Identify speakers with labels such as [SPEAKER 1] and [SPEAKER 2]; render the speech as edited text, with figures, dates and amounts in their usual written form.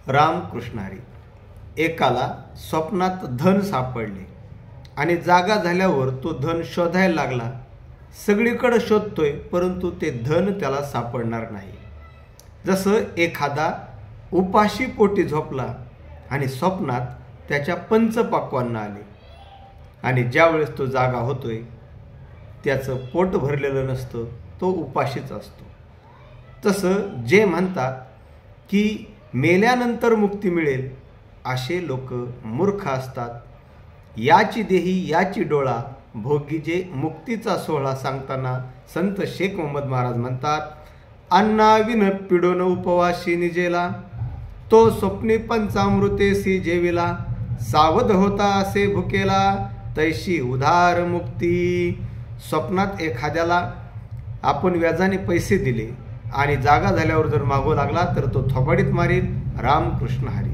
[SPEAKER 1] रामकृष्ण हरी. एकाला स्वप्नात धन सापडले आणि जागा झाल्यावर तो धन शोधायला लागला. सगळीकडे शोधतोय, परंतु ते धन त्याला सापडणार नाही. जसं एखादा उपाशी पोटी झोपला आणि स्वप्नात त्याच्या पंचपाक्वांना आले आणि ज्यावेळेस तो जागा होतोय त्याचं पोट भरलेलं नसतं, तो उपाशीच असतो. तसं जे म्हणतात की मेल्यानंतर मुक्ती मिळेल असे लोक मूर्ख असतात. याची देही याची डोळा भोगी जे मुक्तीचा सोहळा सांगताना संत शेख मोहम्मद महाराज म्हणतात, अन्नाविन पिडोन उपवाशी निजेला, तो स्वप्नी पंचामृतेसी जेविला, सावध होता असे भुकेला, तैशी उधार मुक्ती. स्वप्नात एखाद्याला आपण व्याजाने पैसे दिले आणि जागा झाल्यावर जर मागू लागला तर तो थोबाडीत मारील. रामकृष्ण हरी.